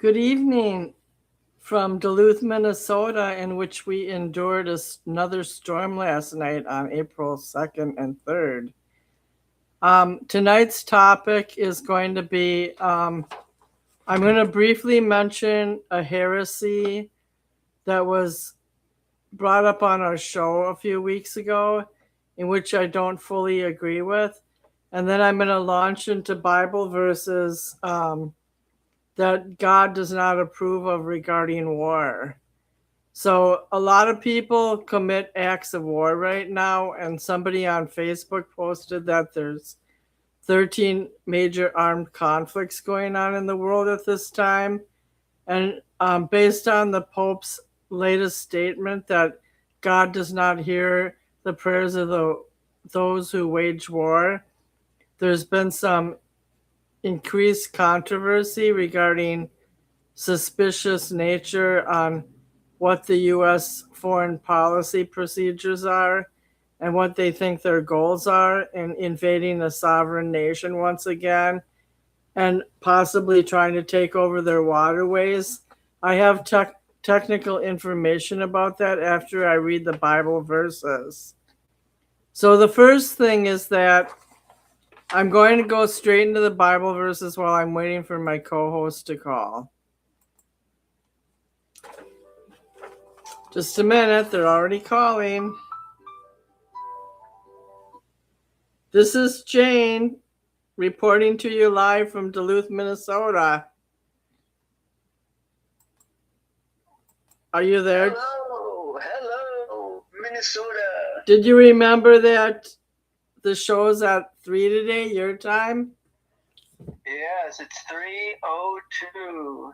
Good evening from Duluth, Minnesota, in which we endured another storm last night on April 2nd and 3rd. Tonight's topic is going to be, I'm going to briefly mention a heresy that was brought up on our show a few weeks ago, in which I don't fully agree with. And then I'm going to launch into Bible verses that God does not approve of regarding war. So a lot of people commit acts of war right now, and somebody on Facebook posted that there's 13 major armed conflicts going on in the world at this time. And based on the Pope's latest statement that God does not hear the prayers of those who wage war, there's been some increased controversy regarding suspicious nature on what the U.S. foreign policy procedures are and what they think their goals are in invading a sovereign nation once again and possibly trying to take over their waterways. I have technical information about that after I read the Bible verses. So the first thing is that I'm going to go straight into the Bible verses while I'm waiting for my co-host to call. Just a minute, they're already calling. This is Jane reporting to you live from Duluth, Minnesota. Are you there? Hello, Minnesota. Did you remember that the show's at 3 today, your time? Yes, it's 3:02.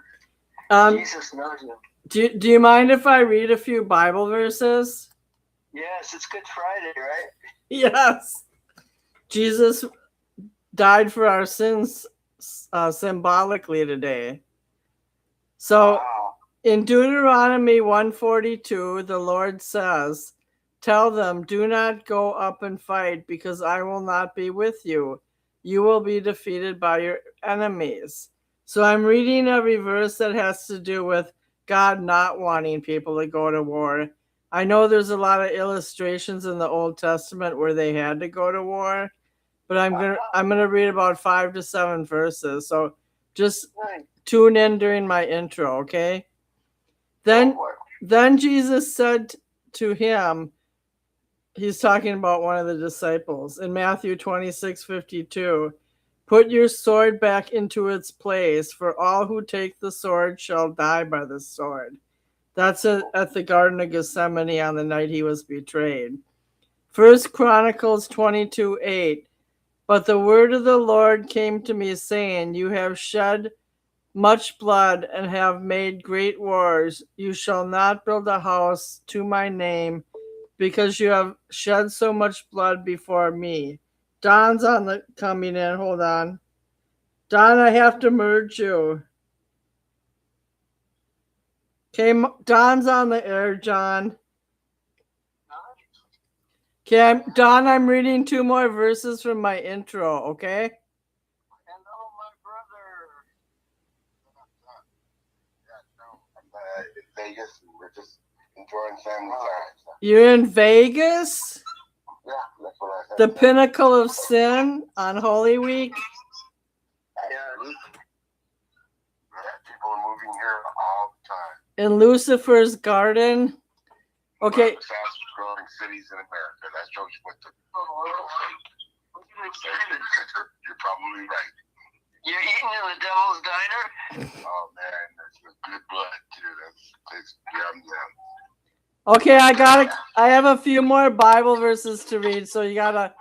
Jesus knows you. Do you mind if I read a few Bible verses? Yes, it's Good Friday, right? Yes. Jesus died for our sins symbolically today. So Wow. in Deuteronomy 142, the Lord says, "Tell them, do not go up and fight, because I will not be with you. You will be defeated by your enemies." So I'm reading every verse that has to do with God not wanting people to go to war. I know there's a lot of illustrations in the Old Testament where they had to go to war, but I'm gonna read about 5 to 7 verses. So just tune in during my intro, okay? Then Jesus said to him, he's talking about one of the disciples in Matthew 26:52, "Put your sword back into its place, for all who take the sword shall die by the sword." That's at the Garden of Gethsemane on the night he was betrayed. 1 Chronicles 22:8, "But the word of the Lord came to me, saying, You have shed much blood and have made great wars. You shall not build a house to my name, because you have shed so much blood before me." Don's on the coming in. Hold on. Don, I have to merge you. Okay, Don's on the air, John. Okay, Don, I'm reading 2 more verses from my intro, okay? Hello, my brother. I'm in Vegas, and we're just enjoying family time. You're in Vegas? Yeah, that's what I said. The pinnacle of sin on Holy Week? Yeah, people are moving here all the time. In Lucifer's garden? Okay. One of the fastest growing cities in America. That's Joe Schwitzer. You're probably right. You're eating in the Devil's Diner? Oh man, that's good blood too. That's yum yum. Okay, I have a few more Bible verses to read, so you gotta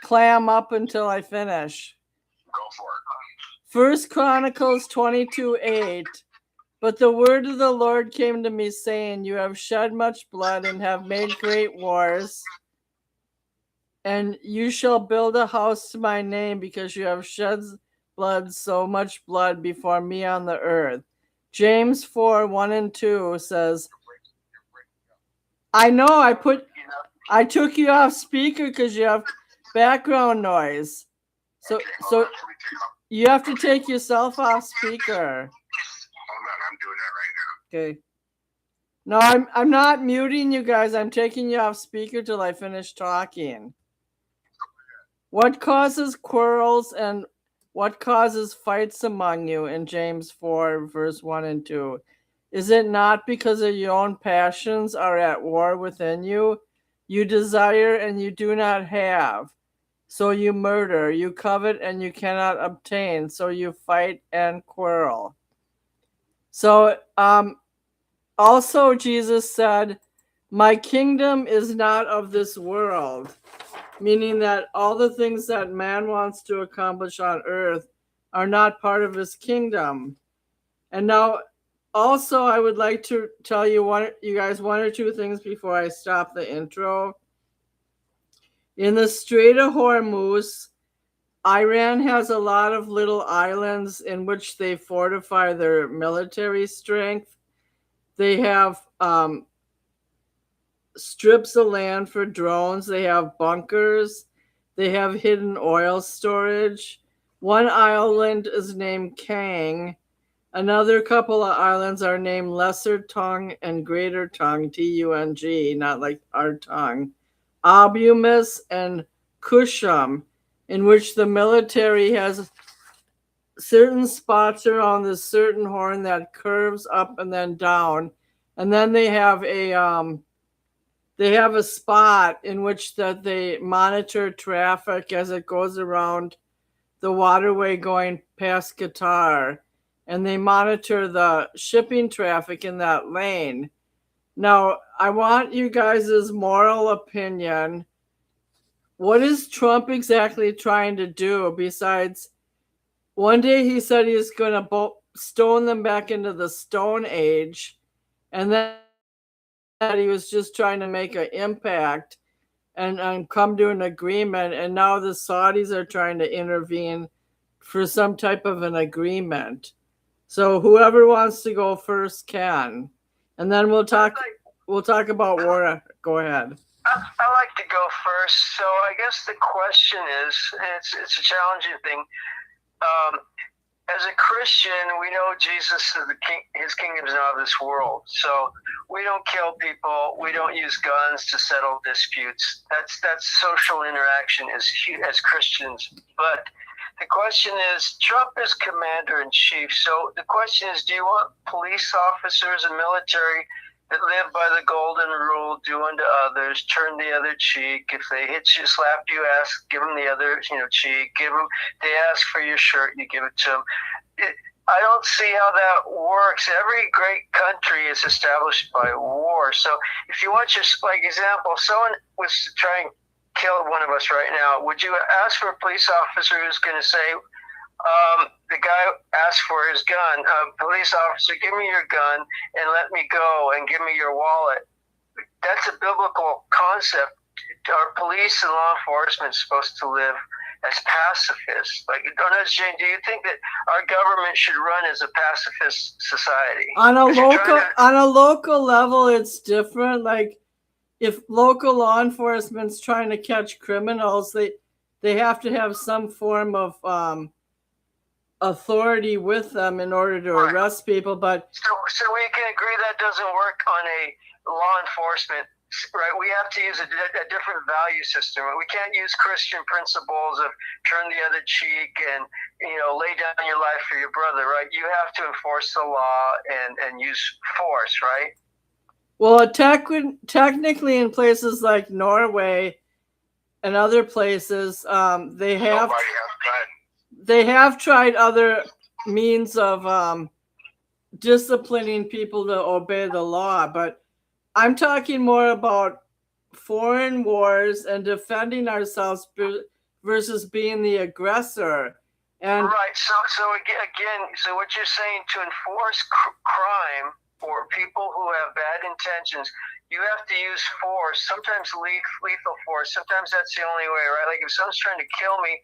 clam up until I finish. Go for it. 1 Chronicles 22:8, "But the word of the Lord came to me, saying, You have shed much blood and have made great wars, and you shall build a house to my name, because you have shed blood, so much blood before me on the earth." James 4:1 and 2 says, I know I took you off speaker because you have background noise. So you have to take yourself off speaker. Hold on, Okay. No, I'm not muting you guys. I'm taking you off speaker till I finish talking. What causes quarrels and what causes fights among you in James 4, verse 1 and 2? Is it not because of your own passions are at war within you? You desire and you do not have, so you murder. You covet and you cannot obtain, so you fight and quarrel. So, also Jesus said, my kingdom is not of this world, meaning that all the things that man wants to accomplish on earth are not part of his kingdom. And now, also, I would like to tell you guys one or two things before I stop the intro. In the Strait of Hormuz, Iran has a lot of little islands in which they fortify their military strength. They have strips of land for drones. They have bunkers. They have hidden oil storage. One island is named Kang. Another couple of islands are named Lesser Tongue and Greater Tongue, Tung, not like our tongue. Abumus and Kushum, in which the military has certain spots around this certain horn that curves up and then down. And then they have a spot in which that they monitor traffic as it goes around the waterway going past Qatar, and they monitor the shipping traffic in that lane. Now, I want you guys' moral opinion. What is Trump exactly trying to do besides one day he said he's going to stone them back into the Stone Age, and then he was just trying to make an impact and come to an agreement, and now the Saudis are trying to intervene for some type of an agreement. So whoever wants to go first can, and then we'll talk about war. Go ahead. I like to go first. So I guess the question is, it's a challenging thing. As a Christian, we know Jesus is the king. His kingdom is not of this world. So we don't kill people. We don't use guns to settle disputes. That's social interaction as Christians. But the question is, Trump is commander in chief. So the question is, do you want police officers and military that live by the golden rule, do unto others, turn the other cheek? If they hit you, slap you, give them the other, cheek. They ask for your shirt, you give it to them. I don't see how that works. Every great country is established by war. So if you want your example, if someone was to try and kill one of us right now, would you ask for a police officer who's going to say, the guy asked for his gun, police officer, give me your gun and let me go and give me your wallet? That's a biblical concept. Our police and law enforcement is supposed to live as pacifists. Jane, do you think that our government should run as a pacifist society? On a local level, it's different. Like if local law enforcement's trying to catch criminals, they have to have some form of authority with them in order to arrest people. But so we can agree that doesn't work on a law enforcement. Right, we have to use a different value system. We can't use Christian principles of turn the other cheek and lay down your life for your brother. Right, you have to enforce the law and use force. Right. Well, technically, in places like Norway and other places, they have tried other means of disciplining people to obey the law, but I'm talking more about foreign wars and defending ourselves versus being the aggressor. And right. So again, so what you're saying, to enforce crime for people who have bad intentions, you have to use force. Sometimes lethal force. Sometimes that's the only way, right? Like if someone's trying to kill me,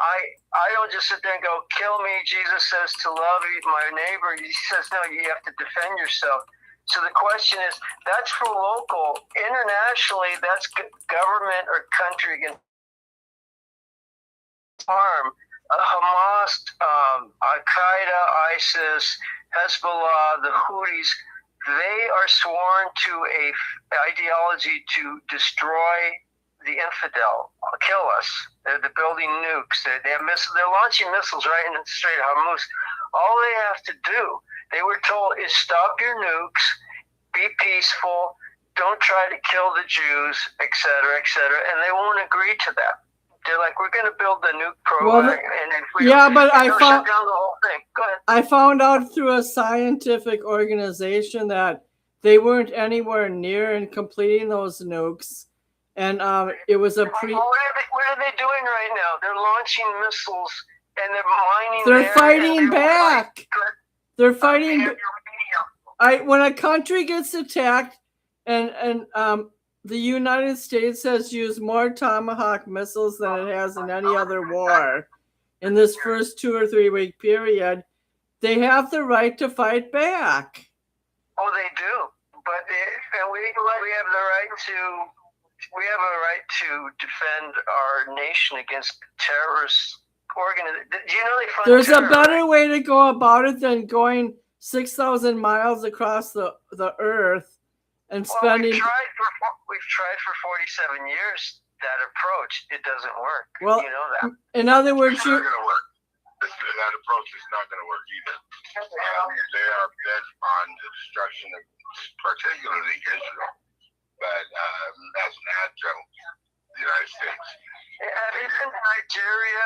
I don't just sit there and go, kill me. Jesus says to love my neighbor. He says, no, you have to defend yourself. So the question is, that's for local. Internationally, that's government or country against harm. Hamas, Al-Qaeda, ISIS, Hezbollah, the Houthis, they are sworn to a ideology to destroy the infidel, kill us. They're building nukes. They're launching missiles right in the Strait of Hormuz. All they have to do, they were told, is stop your nukes, be peaceful, don't try to kill the Jews, etc., and they won't agree to that. They're like, we're going to build the nuke program, and if we but I shut found down the whole thing. Go ahead. I found out through a scientific organization that they weren't anywhere near in completing those nukes, and it was a What are they doing right now? They're launching missiles and they're mining. They're fighting back. They're fighting. When a country gets attacked, and the United States has used more Tomahawk missiles than it has in any other war in this first 2 or 3 week period, they have the right to fight back. Oh, they do, but we have the right to. We have a right to defend our nation against terrorist organizations. Do you know they fund There's terror, a better way to go about it than going 6,000 miles across the earth and spending. We've tried for 47 years that approach. It doesn't work. Well, you know that. In other words, It's not going to work. That approach is not going to work either. They are bent on the destruction of particularly Israel, but as an adjunct, the United States. Have you been to Nigeria?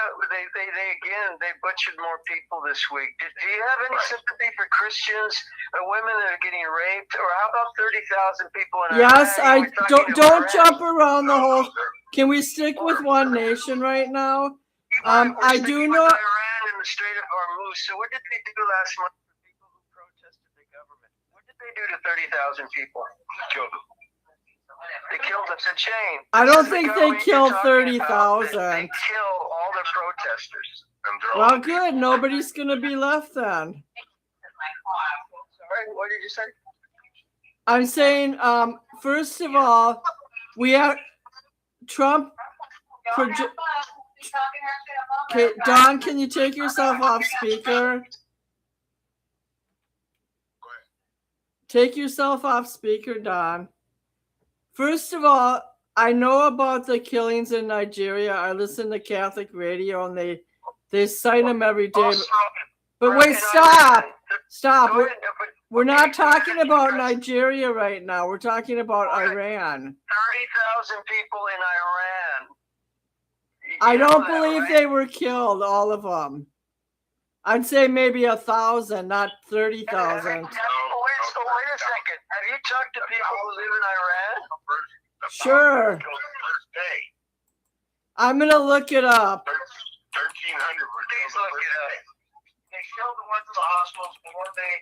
They butchered more people this week. Do you have any sympathy for Christians or women that are getting raped? Or how about 30,000 people in Iraq? yes, I don't jump around the whole. Can we stick with one nation right now? I do know. Iran in the Strait of Hormuz. So what did they do last month for people who protested the government? What did they do to 30,000 people? Killed them. They killed us a chain. I don't think they killed 30,000. They kill all the protesters. Well, good. Nobody's going to be left then. Sorry, what did you say? I'm saying, first of all, we have Trump. Okay, Don, can you take yourself off speaker? Take yourself off speaker, Don. First of all, I know about the killings in Nigeria. I listen to Catholic radio, and they cite them every day. But wait, stop. We're not talking about Nigeria right now. We're talking about Iran. 30,000 people in Iran. I don't believe they were killed, all of them. I'd say maybe 1,000, not 30,000. Wait a second. Have you talked to people who live in Iran? Sure. I'm going to look it up. 1,300 were Please look it up. They killed the ones in the hospitals before they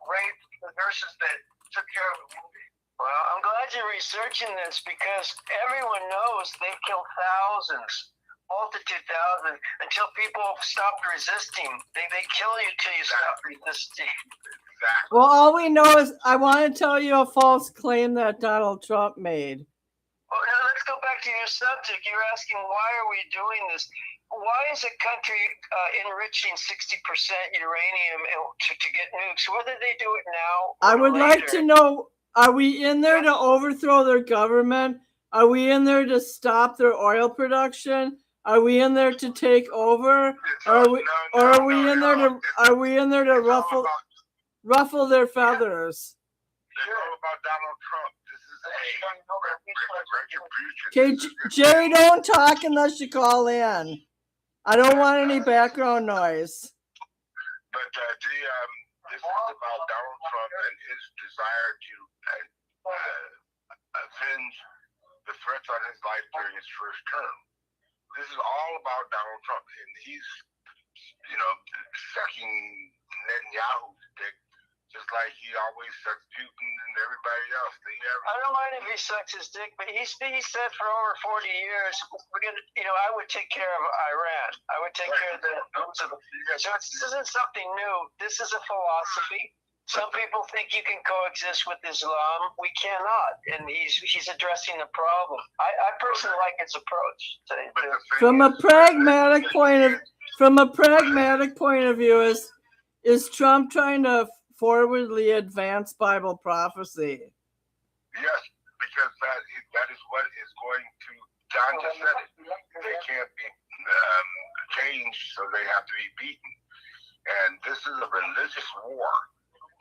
raped the nurses that took care of the wounded. Well, I'm glad you're researching this because everyone knows they've killed thousands, multitude thousands, until people stop resisting. They kill you till you stop resisting. Exactly. Well, all we know is I want to tell you a false claim that Donald Trump made. Well, now let's go back to your subject. You're asking, why are we doing this? Why is a country enriching 60% uranium to get nukes, whether they do it now or I would later? like to know, are we in there to overthrow their government? Are we in there to stop their oil production? Are we in there to take over? Are we in there to ruffle their feathers? It's all about Donald Trump. Okay, This is a retribution. Jerry, don't talk unless you call in. I don't want any background noise. But this is about Donald Trump and his desire to avenge the threats on his life during his first term. This is all about Donald Trump, and he's, sucking Netanyahu's dick, just like he always sucks Putin and everybody else. I don't mind if he sucks his dick, but he said for over 40 years, I would take care of Iran. I would take care of the. So this isn't something new. This is a philosophy. Some people think you can coexist with Islam. We cannot, and he's addressing the problem. I personally like his approach. From a pragmatic point of view, is Trump trying to forwardly advanced Bible prophecy. Yes, because that is what is going to. John just said it. They can't be changed, so they have to be beaten. And this is a religious war.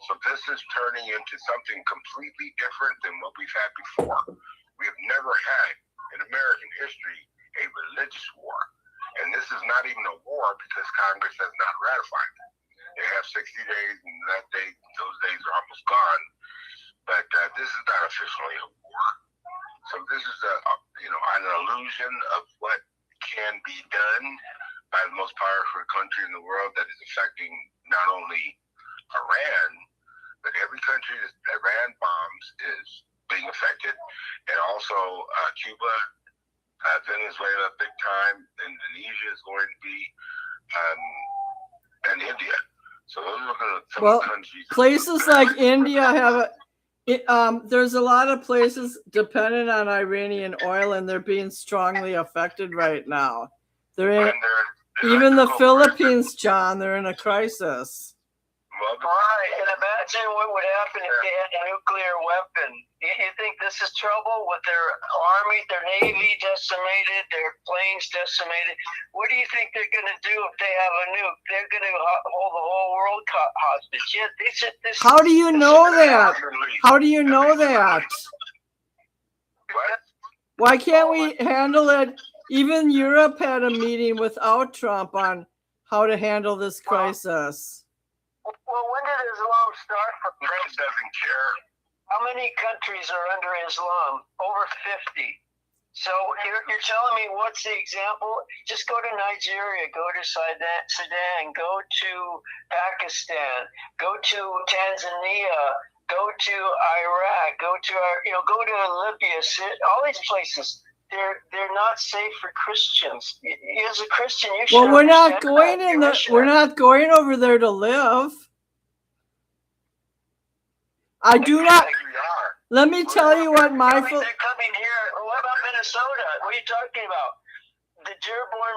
So this is turning into something completely different than what we've had before. We have never had in American history a religious war. And this is not even a war because Congress has not ratified it. They have 60 days, and those days are almost gone. But this is not officially a war. So this is an illusion of what can be done by the most powerful country in the world that is affecting not only Iran, but every country that Iran bombs is being affected, and also Cuba, Venezuela, big time. Indonesia is going to be, and India. So those are some of the countries. Places like India have there's a lot of places dependent on Iranian oil, and they're being strongly affected right now. Even the Philippines, John, they're in a crisis. Right, and imagine what would happen if they had a nuclear weapon. You think this is trouble with their army, their navy decimated, their planes decimated? What do you think they're going to do if they have a nuke? They're going to hold the whole world hostage. How do you know that? How do you know that? Why can't we handle it? Even Europe had a meeting without Trump on how to handle this crisis. Well, when did Islam start? Trump doesn't care. How many countries are under Islam? Over 50. So you're telling me what's the example? Just go to Nigeria, go to Sudan, go to Pakistan, go to Tanzania, go to Iraq, go to Libya, all these places. They're not safe for Christians. As a Christian, you should. Well, we're not going over there to live. I do not. Let me tell you what my. They're coming here. What about Minnesota? What are you talking about? The Dearborn,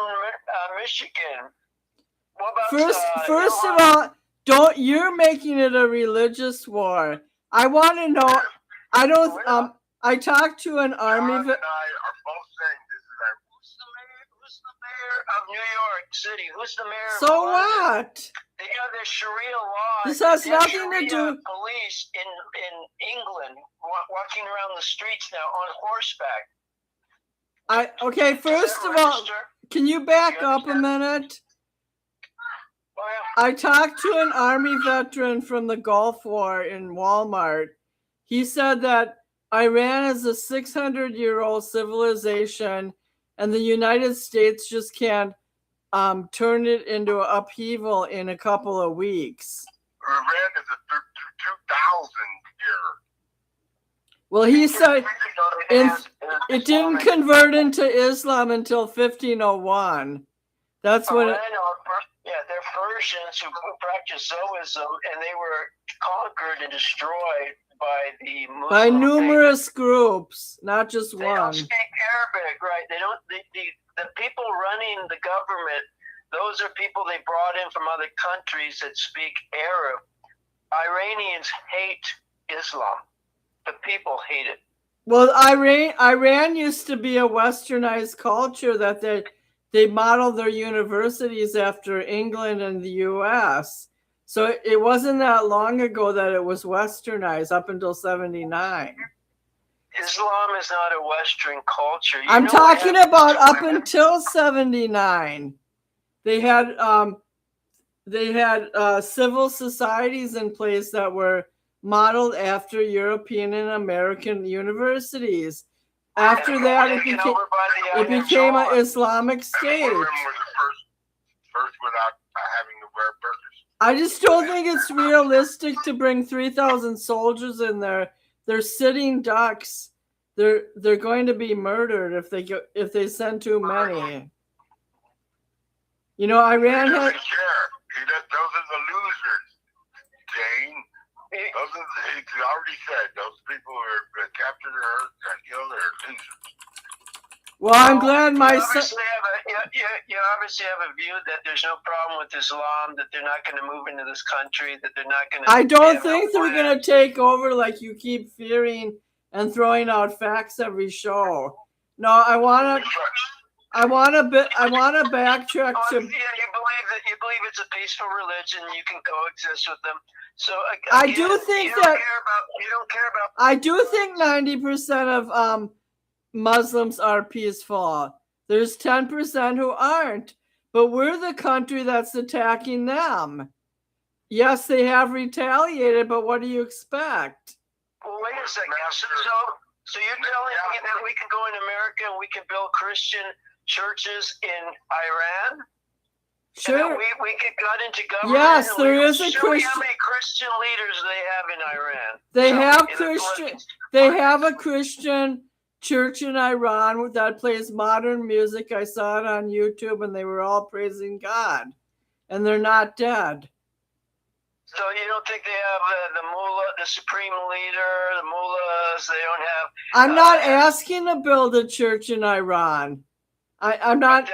Michigan. What about? First of all, you're making it a religious war. I want to know. I don't. I talked to an army. John and I are both saying this is our. Who's the mayor of New York City? Who's the mayor? So what? They have their Sharia law. This has nothing to do. Police in England walking around the streets now on horseback. Okay. First of all, can you back up a minute? I talked to an army veteran from the Gulf War in Walmart. He said that Iran is a 600-year-old civilization, and the United States just can't turn it into an upheaval in a couple of weeks. Iran is a 2,000-year. Well, he said it didn't convert into Islam until 1501. That's when it. They're Persians who practice Zoism, and they were conquered and destroyed by numerous groups, not just one. They don't speak Arabic, right? They don't. The people running the government, those are people they brought in from other countries that speak Arab. Iranians hate Islam. The people hate it. Well, Iran used to be a westernized culture that they modeled their universities after England and the U.S. So it wasn't that long ago that it was westernized up until 79. Islam is not a Western culture. I'm talking about up until 79. They had civil societies in place that were modeled after European and American universities. After that, it became an Islamic state. Were the first without having to wear burqas. I just don't think it's realistic to bring 3,000 soldiers in there. They're sitting ducks. They're going to be murdered if they send too many. You know, Iran has. Those are the losers, Jane. He already said those people who are captured or killed are losers. Well, I'm glad my son. you obviously have a view that there's no problem with Islam, that they're not going to move into this country, that they're not going to. I don't think they're going to take over like you keep fearing and throwing out facts every show. No, I want to backtrack to. Yeah, you believe it's a peaceful religion. You can coexist with them. So I do think you don't care about. I do think 90% of Muslims are peaceful. There's 10% who aren't, but we're the country that's attacking them. Yes, they have retaliated, but what do you expect? Well, wait a second. So you're telling me that we can go in America and we can build Christian churches in Iran? Sure. We get got into government. Yes, there is a Christian. Show me how many Christian leaders they have in Iran. They have a Christian church in Iran that plays modern music. I saw it on YouTube, and they were all praising God, and they're not dead. So you don't think they have the mullah, the supreme leader, the mullahs? They don't have. I'm not asking to build a church in Iran. I'm not.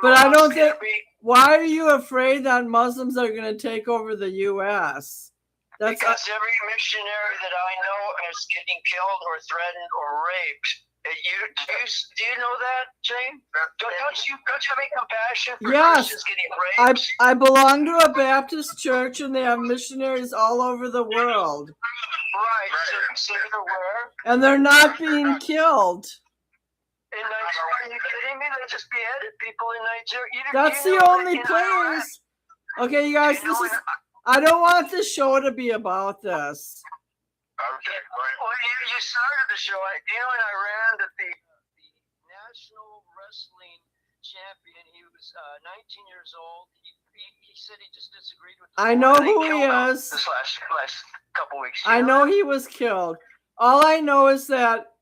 But I don't think. Why are you afraid that Muslims are going to take over the U.S.? Because every missionary that I know is getting killed or threatened or raped. Do you know that, Jane? Don't you have any compassion for Christians getting raped? I belong to a Baptist church, and they have missionaries all over the world. Right. So you're aware? And they're not being killed. In Nigeria, are you kidding me? They just beheaded people in Nigeria. That's the only place. Okay, you guys, I don't want the show to be about this. Okay, go ahead. Well, you started the show. You know, in Iran, that the national wrestling champion, he was 19 years old. He said he just disagreed with. I know who he is. This last couple weeks. I know he was killed. All I know is that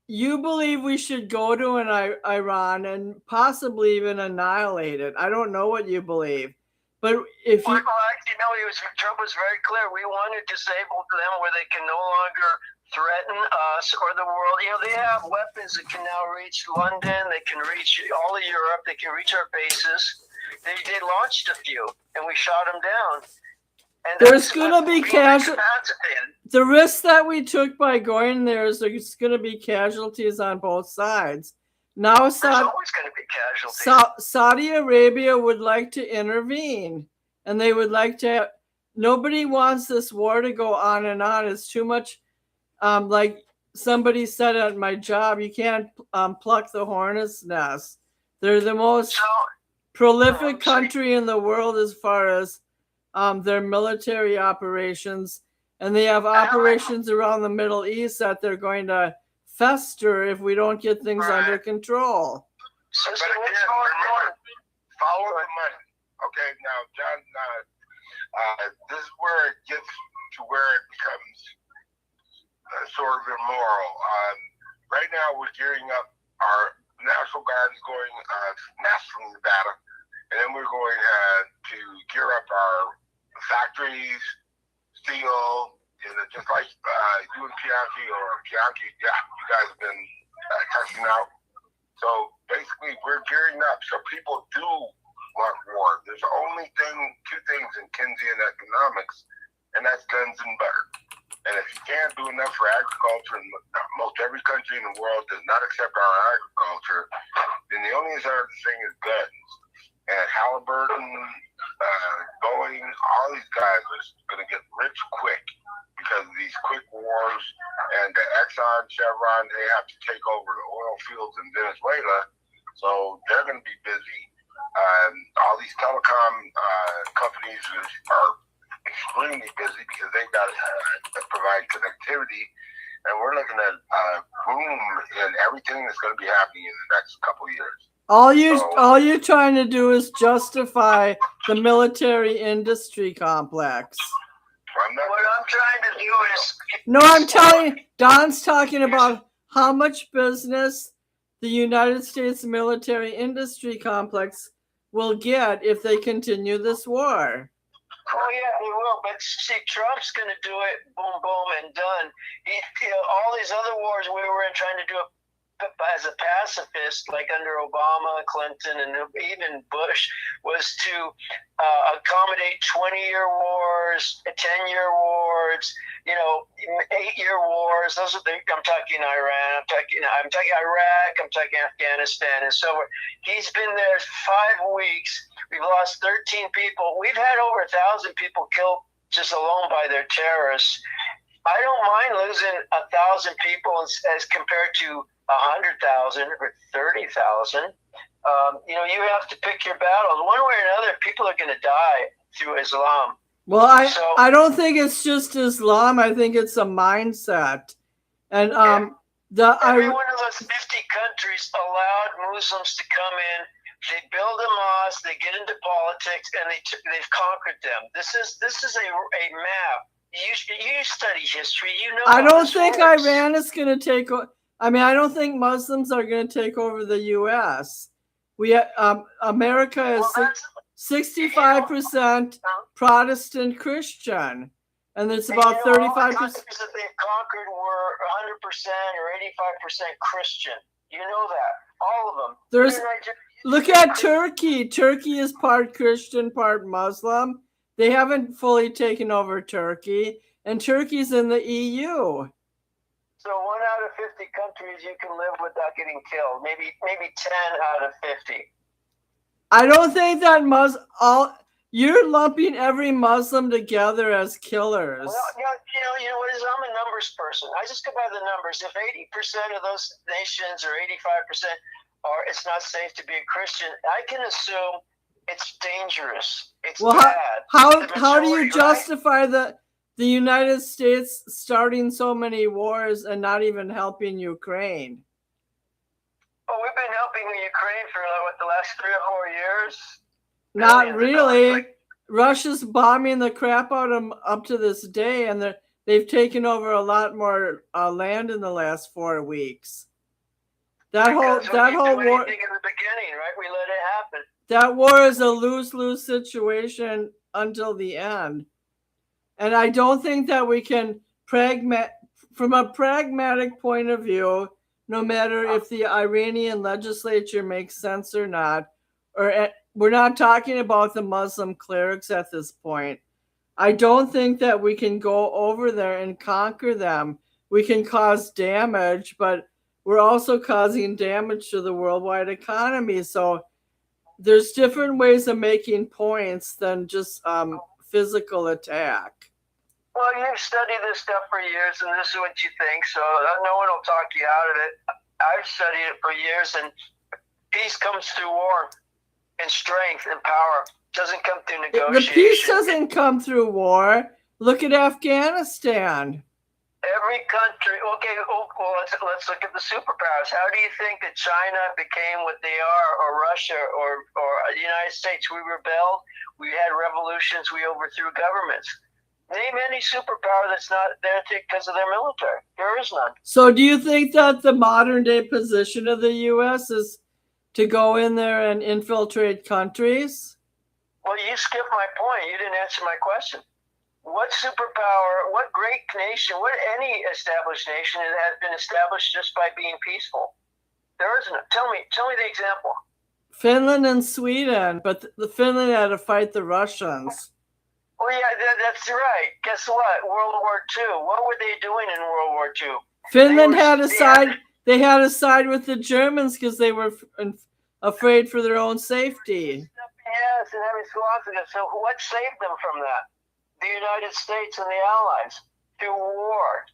you believe we should go to Iran and possibly even annihilate it. I don't know what you believe. But if you... Trump was very clear. We want to disable them where they can no longer threaten us or the world. You know, they have weapons that can now reach London. They can reach all of Europe. They can reach our bases. They launched a few, and we shot them down. And there's going to be the risk that we took by going there is there's going to be casualties on both sides. Now, there's always going to be casualties. Saudi Arabia would like to intervene, and they would like to. Nobody wants this war to go on and on. It's too much. Like somebody said at my job, you can't pluck the hornet's nest. They're the most prolific country in the world as far as their military operations, and they have operations around the Middle East that they're going to fester if we don't get things under control. So, but again, remember, follow the money. Okay, now, John, this is where it gets to where it becomes sort of immoral. Right now, we're gearing up. Our National Guard is going national Nevada, and then we're going to gear up our factories, steel. Just like you and Bianchi, yeah, you guys have been testing out. So basically, we're gearing up. So people do want war. There's only two things in Keynesian economics, and that's guns and butter. And if you can't do enough for agriculture, and most every country in the world does not accept our agriculture, then the only other thing is guns. And Halliburton, Boeing, all these guys are going to get rich quick because of these quick wars. And Exxon, Chevron, they have to take over the oil fields in Venezuela. So they're going to be busy. All these telecom companies are extremely busy because they've got to provide connectivity. And we're looking at a boom in everything that's going to be happening in the next couple of years. All you're trying to do is justify the military industry complex. What I'm trying to do is... No, I'm telling you, Don's talking about how much business the United States military industry complex will get if they continue this war. Oh, yeah, they will. But see, Trump's going to do it, boom, boom, and done. All these other wars we were in trying to do it, as a pacifist, like under Obama, Clinton, and even Bush, was to accommodate 20-year wars, 10-year wars, 8-year wars. Those are I'm talking Iran, I'm talking Iraq, I'm talking Afghanistan, and so forth. He's been there 5 weeks. We've lost 13 people. We've had over 1,000 people killed just alone by their terrorists. I don't mind losing 1,000 people as compared to 100,000 or 30,000. You have to pick your battles. One way or another, people are going to die through Islam. Well, I don't think it's just Islam. I think it's a mindset. And every one of those 50 countries allowed Muslims to come in. They build a mosque, they get into politics, and they've conquered them. This is a map. You study history. I don't think Iran is going to take. I mean, I don't think Muslims are going to take over the U.S. America is 65% Protestant Christian, and it's about 35%. All the countries that they've conquered were 100% or 85% Christian. You know that, all of them. Look at Turkey. Turkey is part Christian, part Muslim. They haven't fully taken over Turkey, and Turkey's in the EU. So 1 out of 50 countries you can live without getting killed. Maybe 10 out of 50. I don't think that you're lumping every Muslim together as killers. Well, you know what is? I'm a numbers person. I just go by the numbers. If 80% of those nations or 85% it's not safe to be a Christian, I can assume it's dangerous. It's bad. How do you justify the United States starting so many wars and not even helping Ukraine? Oh, we've been helping Ukraine for the last 3 or 4 years. Not really. Russia's bombing the crap out of them up to this day, and they've taken over a lot more land in the last 4 weeks. That whole war. In the beginning, right? We let it happen. That war is a lose-lose situation until the end. And I don't think that we can from a pragmatic point of view, no matter if the Iranian legislature makes sense or not, we're not talking about the Muslim clerics at this point. I don't think that we can go over there and conquer them. We can cause damage, but we're also causing damage to the worldwide economy. So there's different ways of making points than just physical attack. Well, you've studied this stuff for years, and this is what you think, so no one will talk you out of it. I've studied it for years, and peace comes through war and strength and power. It doesn't come through negotiation. The peace doesn't come through war. Look at Afghanistan. Every country, okay, well, let's look at the superpowers. How do you think that China became what they are, or Russia, or the United States? We rebelled, we had revolutions, we overthrew governments. Name any superpower that's not there because of their military. There is none. So do you think that the modern day position of the U.S. is to go in there and infiltrate countries? Well, you skipped my point. You didn't answer my question. What superpower, what great nation, what any established nation has been established just by being peaceful? There isn't. Tell me the example. Finland and Sweden, but the Finland had to fight the Russians. Well, yeah, that's right. Guess what? World War II. What were they doing in World War II? Finland had a side. They had to side with the Germans because they were afraid for their own safety. Yes, and having swastika. So what saved them from that? The United States and the Allies through war.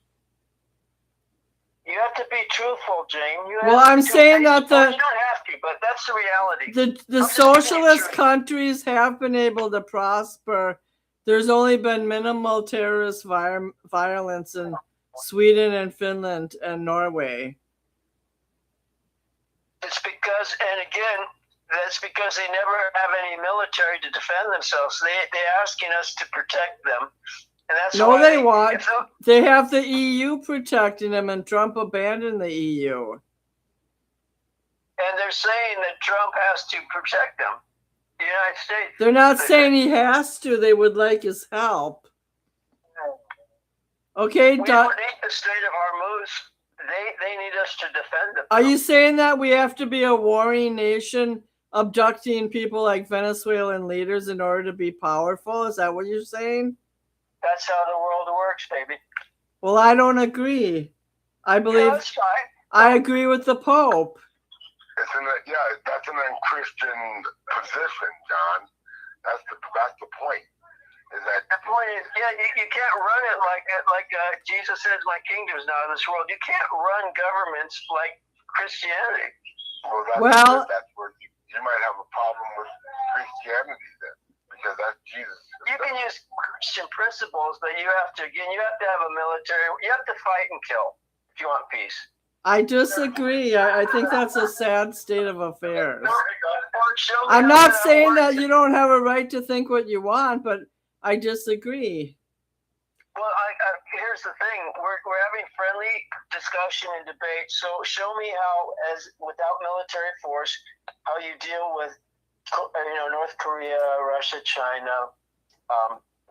You have to be truthful, James. Well, I'm saying that you don't have to, but that's the reality. The socialist countries have been able to prosper. There's only been minimal terrorist violence in Sweden and Finland and Norway. It's because, and again, that's because they never have any military to defend themselves. They're asking us to protect them. And that's why they have the EU protecting them, and Trump abandoned the EU. And they're saying that Trump has to protect them. The United States. They're not saying he has to. They would like his help. Okay, we don't need the state of Hormuz. they need us to defend them. Are you saying that we have to be a warring nation abducting people like Venezuelan leaders in order to be powerful? Is that what you're saying? That's how the world works, baby. Well, I don't agree. I believe Yeah, that's fine. I agree with the Pope. That's an unchristian position, John. That's the point. Is that The point is, you can't run it like Jesus says, "My kingdom is not of this world." You can't run governments like Christianity. That's where you might have a problem with Christianity then, because that's Jesus. You can use Christian principles, but you have to have a military. You have to fight and kill if you want peace. I disagree. I think that's a sad state of affairs. Show me I'm how not that saying works. that you don't have a right to think what you want, but I disagree. Well, here's the thing: we're having friendly discussion and debate. So show me how, as without military force, how you deal with, North Korea, Russia, China.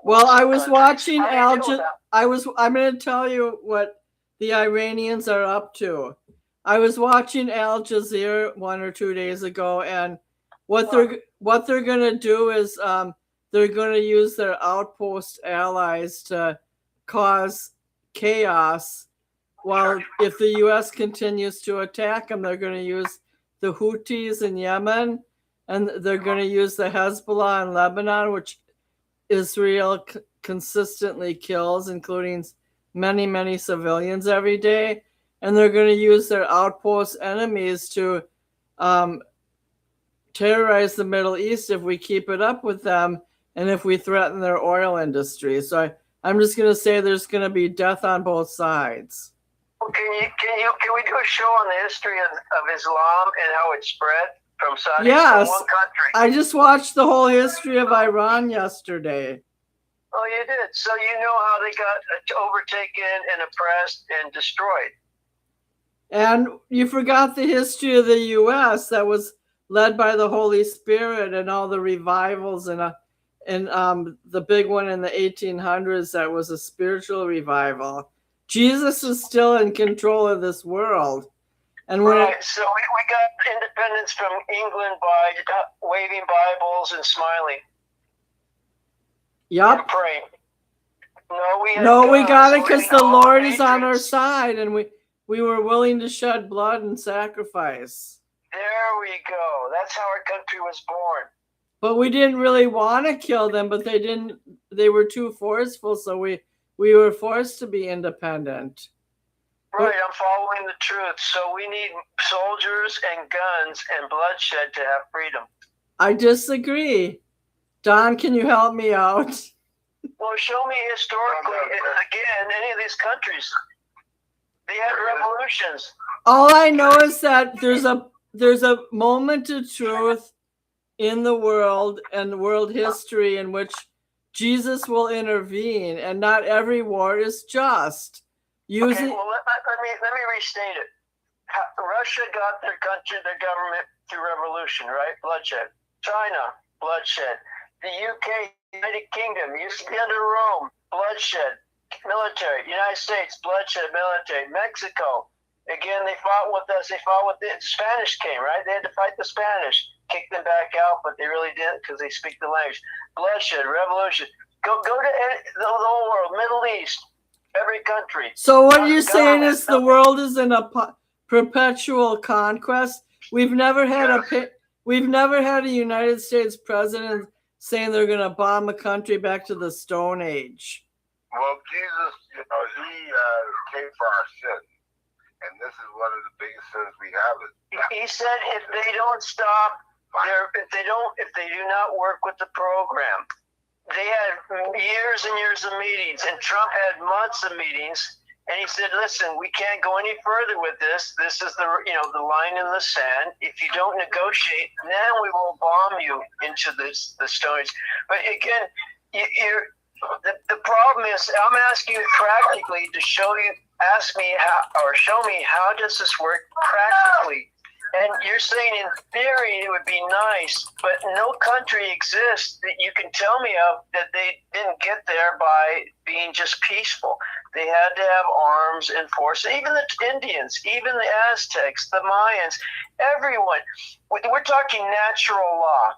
Well, I some was countries. watching How do you deal with that? I'm going to tell you what the Iranians are up to. I was watching Al Jazeera 1 or 2 days ago, and what they're going to do is they're going to use their outpost allies to cause chaos. While if the U.S. continues to attack them, they're going to use the Houthis in Yemen, and they're going to use the Hezbollah in Lebanon, which Israel consistently kills, including many, many civilians every day. And they're going to use their outpost enemies to terrorize the Middle East if we keep it up with them and if we threaten their oil industry. So I'm just going to say there's going to be death on both sides. Well, can we do a show on the history of Islam and how it spread from Saudi Yes. from one country? I just watched the whole history of Iran yesterday. Oh, you did. So you know how they got overtaken and oppressed and destroyed. And you forgot the history of the U.S. that was led by the Holy Spirit and all the revivals and the big one in the 1800s that was a spiritual revival. Jesus is still in control of this world. And right. So we got independence from England by waving Bibles and smiling. Yep. And praying. We got it because the Lord is on our side, and we were willing to shed blood and sacrifice. There we go. That's how our country was born. But we didn't really want to kill them, but they were too forceful, so we were forced to be independent. Right, I'm following the truth. So we need soldiers and guns and bloodshed to have freedom. I disagree. Don, can you help me out? Well, show me historically, again, any of these countries. They had revolutions. All I know is that there's a moment of truth in the world and world history in which Jesus will intervene, and not every war is just. Okay, well, let me restate it. Russia got their government through revolution, right? Bloodshed. China, bloodshed. The UK, United Kingdom, used to be under Rome, bloodshed. Military. United States, bloodshed, military. Mexico, again, they fought with us. They fought with the Spanish came, right? They had to fight the Spanish, kick them back out, but they really didn't because they speak the language. Bloodshed, revolution. Go to the whole world, Middle East, every country. So what you're saying is the world is in a perpetual conquest. We've never had a United States president saying they're going to bomb a country back to the Stone Age. Well, Jesus, he came for our sins, and this is one of the biggest sins we have. He said if they don't stop, if they do not work with the program, they had years and years of meetings, and Trump had months of meetings. And he said, "Listen, we can't go any further with this. This is the line in the sand. If you don't negotiate, then we will bomb you into the Stone Age." But again, the problem is, I'm asking you practically to show me how does this work practically. And you're saying in theory it would be nice, but no country exists that you can tell me of that they didn't get there by being just peaceful. They had to have arms and force. Even the Indians, even the Aztecs, the Mayans, everyone. We're talking natural law,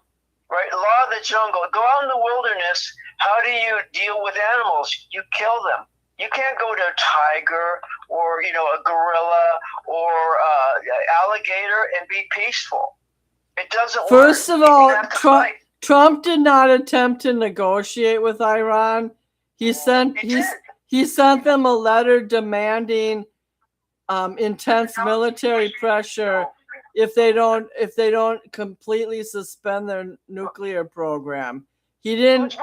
right? Law of the jungle. Go out in the wilderness. How do you deal with animals? You kill them. You can't go to a tiger or a gorilla or alligator and be peaceful. It doesn't work. First of all, Trump did not attempt to negotiate with Iran. He sent them a letter demanding intense military pressure if they don't completely suspend their nuclear program. He didn't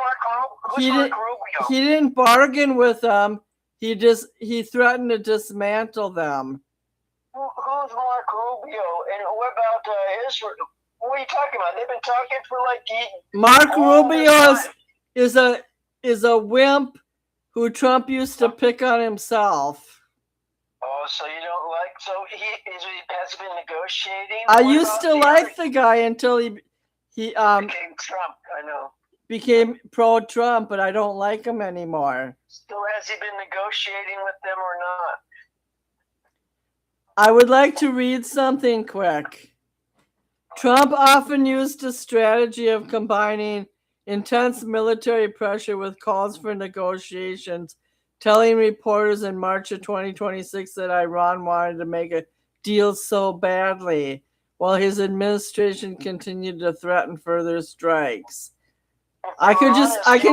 bargain with them. He threatened to dismantle them. Who's Mark Rubio? And what about Israel? What are you talking about? They've been talking for Mark Rubio is a wimp who Trump used to pick on himself. Oh, so you don't like? So he has been negotiating. I used to like the guy until he became Trump. I know. Became pro-Trump, but I don't like him anymore. So has he been negotiating with them or not? I would like to read something quick. Trump often used a strategy of combining intense military pressure with calls for negotiations, telling reporters in March of 2026 that Iran wanted to make a deal so badly, while his administration continued to threaten further strikes. I can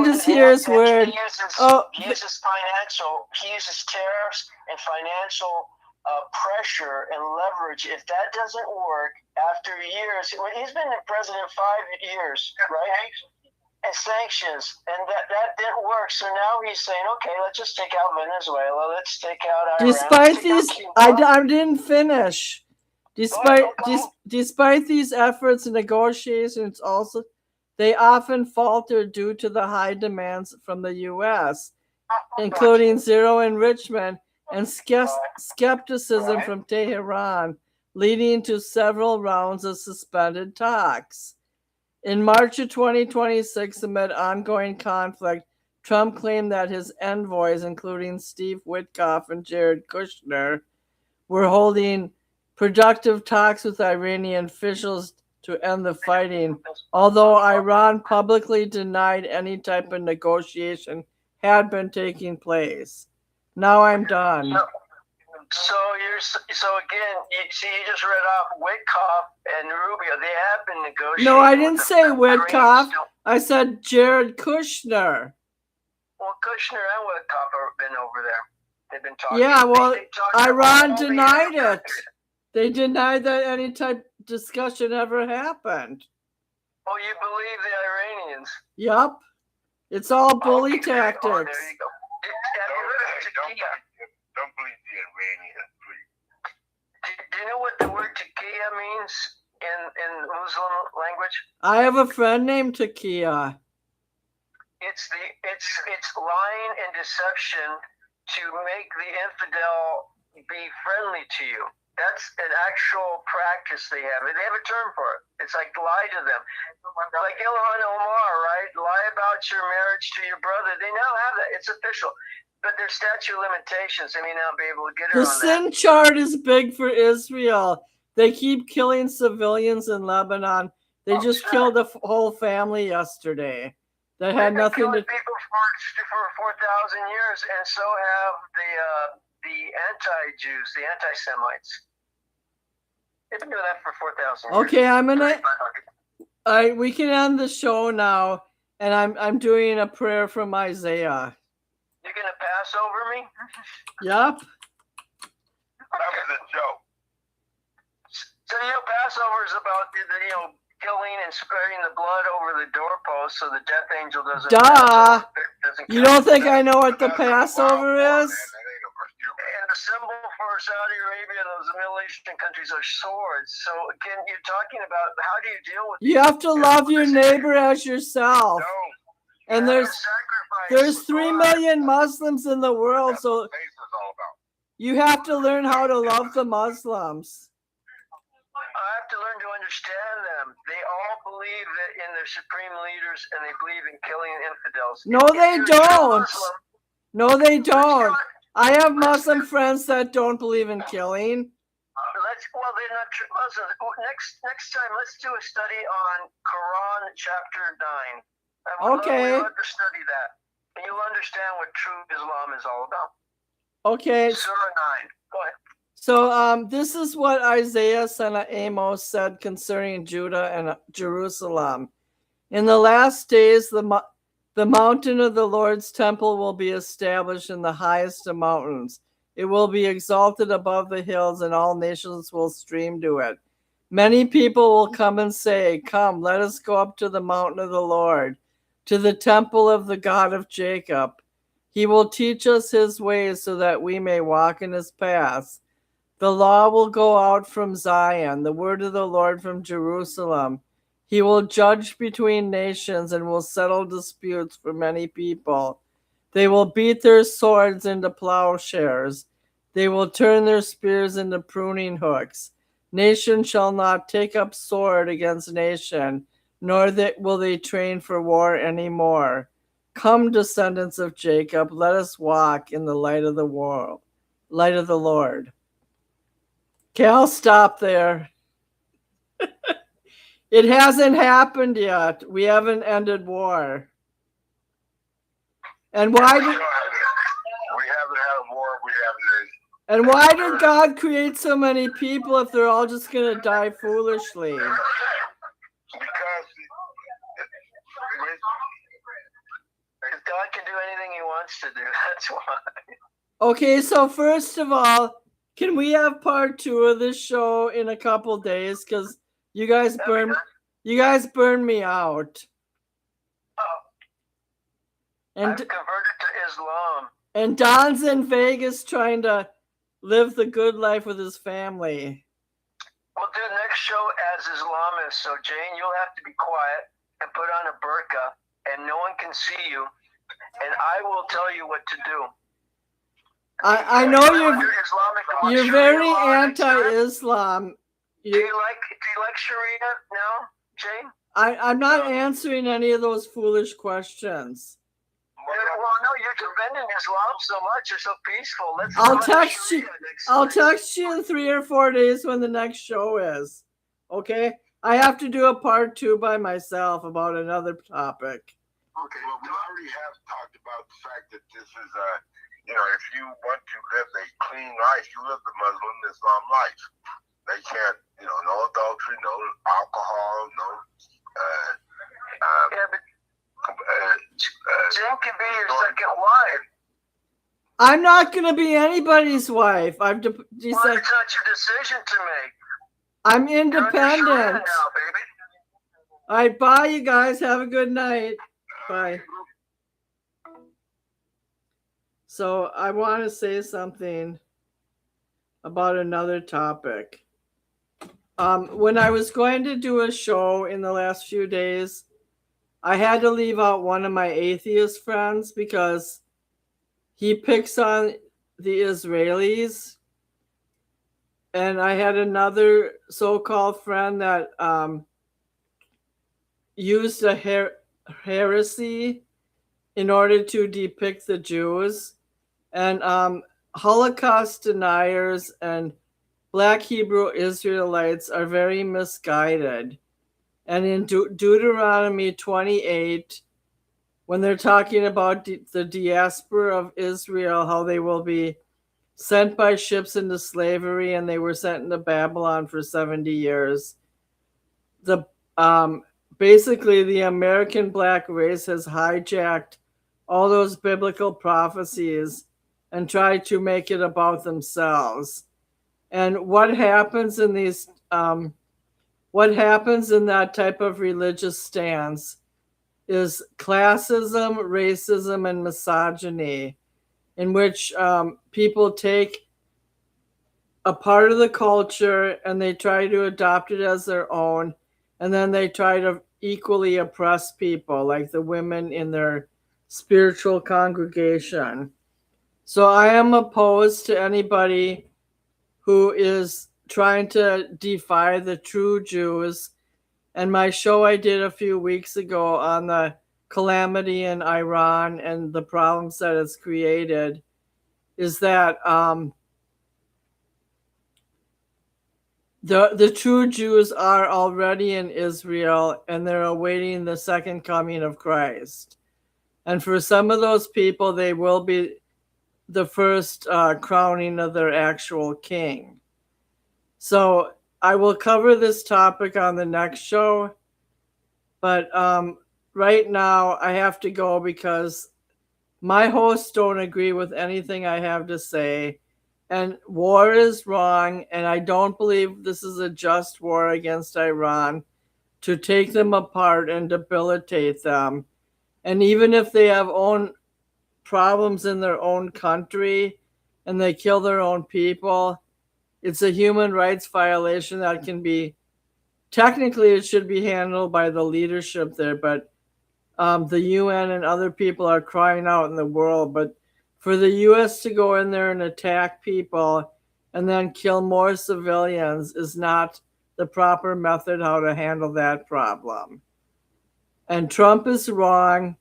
just hear his word. He uses tariffs and financial pressure and leverage. If that doesn't work, after years, he's been the president 5 years, right? And sanctions, and that didn't work. So now he's saying, okay, let's just take out Venezuela. Let's take out Iran. Despite these, I didn't finish. Despite these efforts and negotiations, also, they often falter due to the high demands from the U.S., including zero enrichment and skepticism from Tehran, leading to several rounds of suspended talks. In March of 2026, amid ongoing conflict, Trump claimed that his envoys, including Steve Witkoff and Jared Kushner, were holding productive talks with Iranian officials to end the fighting, although Iran publicly denied any type of negotiation had been taking place. Now I'm done. So again, you just read off Witkoff and Rubio. They have been negotiating. No, I didn't say Witkoff. I said Jared Kushner. Well, Kushner and Witkoff have been over there. They've been talking. Yeah, well, Iran denied it. They denied that any type of discussion ever happened. Oh, you believe the Iranians? Yup. It's all bully tactics. Oh, there you go. Don't believe the Iranians, please. Do you know what the word taqiyya means in Muslim language? I have a friend named Takia. It's lying and deception to make the infidel be friendly to you. That's an actual practice they have. They have a term for it. It's like lie to them. Like Ilhan Omar, right? Lie about your marriage to your brother. They now have that. It's official. But there's statute of limitations. They may not be able to get her on that. The sin chart is big for Israel. They keep killing civilians in Lebanon. They just killed a whole family yesterday. That had nothing to do. People for 4,000 years, and so have the anti-Jews, the anti-Semites. They've been doing that for 4,000 years. Okay, we can end the show now, and I'm doing a prayer from Isaiah. You're gonna pass over me? Yup. That was a joke. So Passover is about the killing and spreading the blood over the doorpost so the death angel doesn't. Duh. You don't think I know what the Passover is? And the symbol for Saudi Arabia and those Middle Eastern countries are swords. So again, you're talking about how do you deal with. You have to love your neighbor as yourself. And there's 3 million Muslims in the world, so you have to learn how to love the Muslims. I have to learn to understand them. They all believe that in their supreme leaders, and they believe in killing infidels. No, they don't. No, they don't. I have Muslim friends that don't believe in killing. Well, they're not Muslims. Next time, let's do a study on Quran chapter 9. Okay. We'd love to study that, and you'll understand what true Islam is all about. Okay. Surah 9. Go ahead. So this is what Isaiah son of Amos said concerning Judah and Jerusalem. In the last days, the mountain of the Lord's temple will be established in the highest of mountains. It will be exalted above the hills, and all nations will stream to it. Many people will come and say, "Come, let us go up to the mountain of the Lord, to the temple of the God of Jacob. He will teach us his ways so that we may walk in his paths. The law will go out from Zion, the word of the Lord from Jerusalem. He will judge between nations and will settle disputes for many people. They will beat their swords into plowshares. They will turn their spears into pruning hooks. Nation shall not take up sword against nation, nor will they train for war any more. Come, descendants of Jacob, let us walk in the light of the world, light of the Lord." Okay, I'll stop there. It hasn't happened yet. We haven't ended war. And why did We haven't had a war. We haven't. and why did God create so many people if they're all just gonna die foolishly? Because God can do anything he wants to do. That's why. Okay, so first of all, can we have part 2 of this show in a couple days? Because you guys burned me out. Oh, And I've converted to Islam. And Don's in Vegas trying to live the good life with his family. We'll do the next show as Islamists. So, Jane, you'll have to be quiet and put on a burqa, and no one can see you. And I will tell you what to do. I know you're very anti. anti-Islam. Do you like Sharia now, Jane? I'm not answering any of those foolish questions. Well, no, you're defending Islam so much. You're so peaceful. I'll text you in 3 or 4 days when the next show is. Okay? I have to do a part 2 by myself about another topic. Okay, well, we already have talked about the fact that this is if you want to live a clean life, you live the Muslim Islam life. They can't, no adultery, no alcohol, no. Jane can be your second wife. I'm not going to be anybody's wife. I've Well, it's not your decision to make. I'm independent. You're under Sharia now, baby. All right, bye, you guys. Have a good night. Bye. So I want to say something about another topic. When I was going to do a show in the last few days, I had to leave out one of my atheist friends because he picks on the Israelis. And I had another so-called friend that used a heresy in order to depict the Jews. And Holocaust deniers and Black Hebrew Israelites are very misguided. And in Deuteronomy 28, when they're talking about the diaspora of Israel, how they will be sent by ships into slavery, and they were sent into Babylon for 70 years. Basically, the American black race has hijacked all those biblical prophecies and tried to make it about themselves. And what happens in that type of religious stance is classism, racism, and misogyny, in which people take a part of the culture and they try to adopt it as their own, and then they try to equally oppress people, like the women in their spiritual congregation. So I am opposed to anybody who is trying to defy the true Jews. And my show I did a few weeks ago on the calamity in Iran and the problems that it's created is that the true Jews are already in Israel, and they're awaiting the second coming of Christ. And for some of those people, they will be the first crowning of their actual king. So I will cover this topic on the next show. But right now, I have to go because my hosts don't agree with anything I have to say. And war is wrong. And I don't believe this is a just war against Iran to take them apart and debilitate them. And even if they have own problems in their own country and they kill their own people, it's a human rights violation that can be, technically it should be handled by the leadership there, but the UN and other people are crying out in the world. But for the US to go in there and attack people and then kill more civilians is not the proper method how to handle that problem. And Trump is wrong.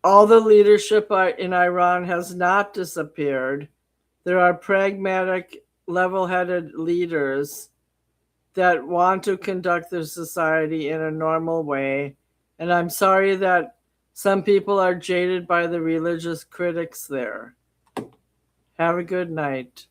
All the leadership in Iran has not disappeared. There are pragmatic, level-headed leaders that want to conduct their society in a normal way. And I'm sorry that some people are jaded by the religious critics there. Have a good night.